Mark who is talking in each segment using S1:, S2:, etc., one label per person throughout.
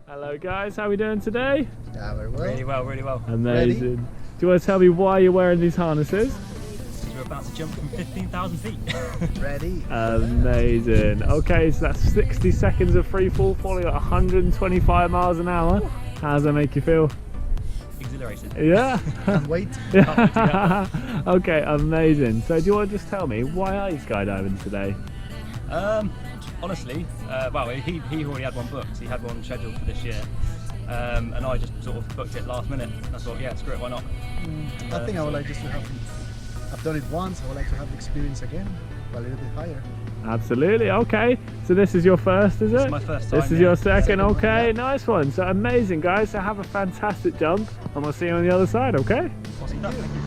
S1: Hello guys, how are we doing today?
S2: Yeah, very well.
S3: Really well, really well.
S1: Amazing.
S2: Ready?
S1: Do you want to tell me why you're wearing these harnesses?
S3: Because we're about to jump from 15,000 feet.
S2: Ready?
S1: Amazing. Okay, so that's 60 seconds of free fall falling at 125 miles an hour. How does that make you feel?
S3: Exhilarated.
S1: Yeah?
S2: Can't wait.
S1: Okay, amazing. So do you want to just tell me, why are you skydiving today?
S3: Honestly, well, he already had one booked. He had one scheduled for this year. And I just sort of booked it last minute. I thought, yeah, screw it, why not?
S2: I think I would like just to have, I've done it once, I would like to have the experience again, but a little bit higher.
S1: Absolutely, okay. So this is your first, is it?
S3: This is my first time.
S1: This is
S3: yeah.
S1: your second,
S2: one,
S1: okay,
S2: yeah.
S1: nice one. So amazing guys, so have a fantastic jump and we'll see you on the other side, okay?
S3: Awesome stuff, thank you.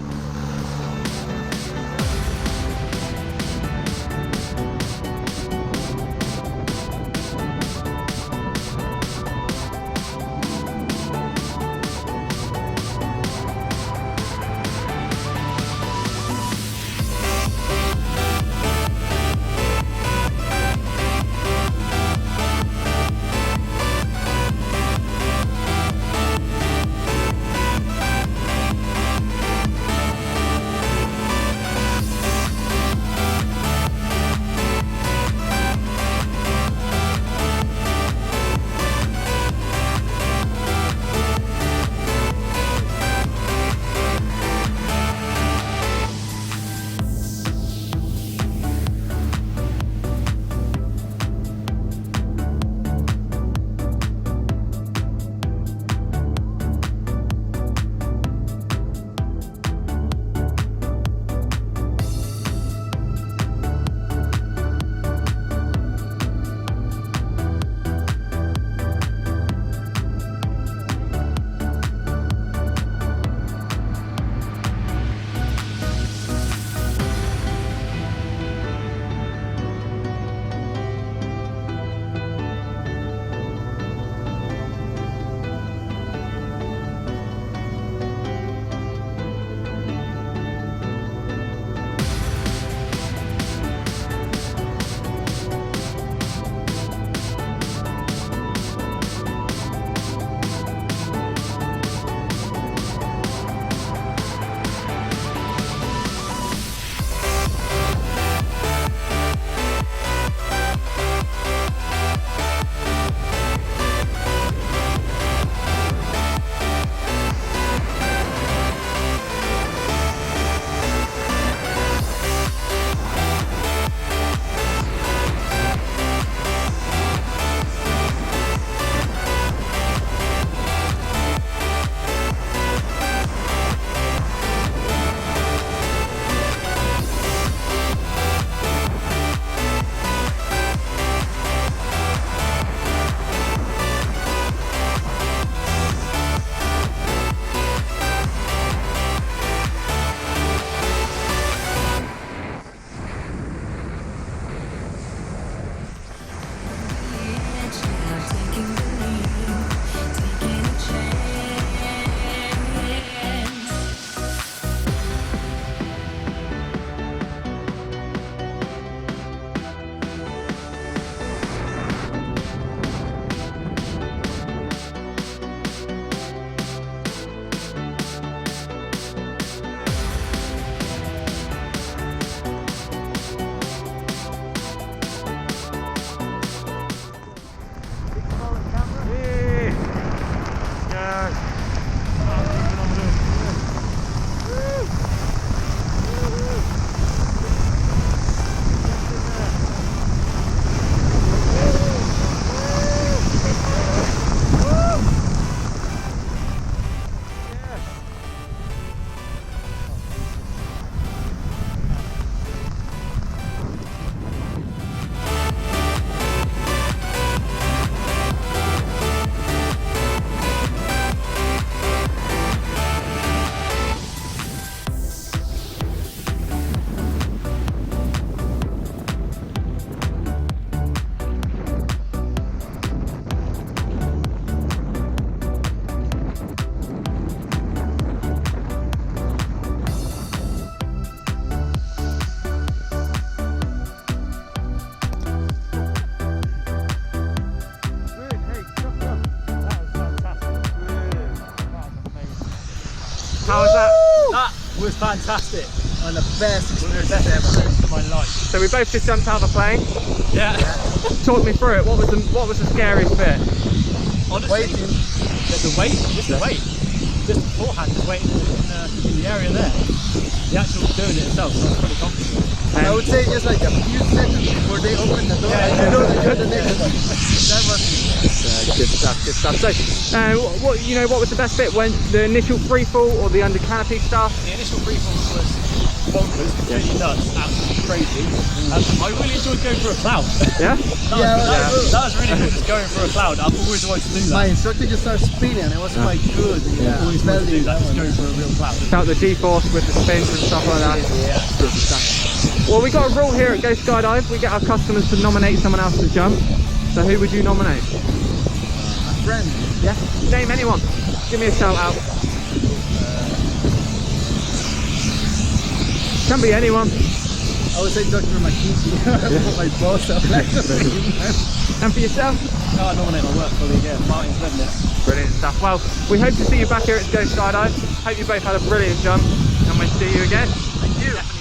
S3: was fantastic.
S2: One of the best experiences
S3: Best
S2: ever.
S3: experience of my life.
S1: So we both just jumped out of a plane.
S3: Yeah.
S1: Talk me through it. What was the scariest bit?
S3: Honestly,
S2: Waiting.
S3: the wait, just the wait. Just beforehand, just waiting in the area there. The actual doing it itself, so I was pretty confident.
S2: And I would say just like a few seconds before they open the door,
S3: Yeah,
S2: you know that you're the next one. That was
S1: Good stuff, good stuff. So, what was the best bit? When the initial free fall or the under canopy stuff?
S3: The initial free fall was bonkers, completely nuts, absolutely crazy. I really enjoyed going through a cloud.
S1: Yeah?
S3: That was really cool, just going through a cloud. I've always wanted to do that.
S2: my instructor just started spinning and it was quite good.
S3: I've always wanted to do that, just going through a real cloud.
S1: Felt the G-force with the spins and stuff like that.
S3: Yeah.
S1: Good stuff. Well, we got a rule here at Go Skydive. We get our customers to nominate someone else to jump. So who would you nominate?
S2: A friend.
S1: Yeah? Name anyone. Give me a shout out. Can be anyone.
S2: I would say Dr. McKinsey. My boss. I'd like to say him.
S1: And for yourself?
S3: I'll nominate my work colleague, yeah, Martin's living it.
S1: Brilliant stuff. Well, we hope to see you back here at Go Skydive. Hope you both had a brilliant jump and we'll see you again.
S2: Thank you.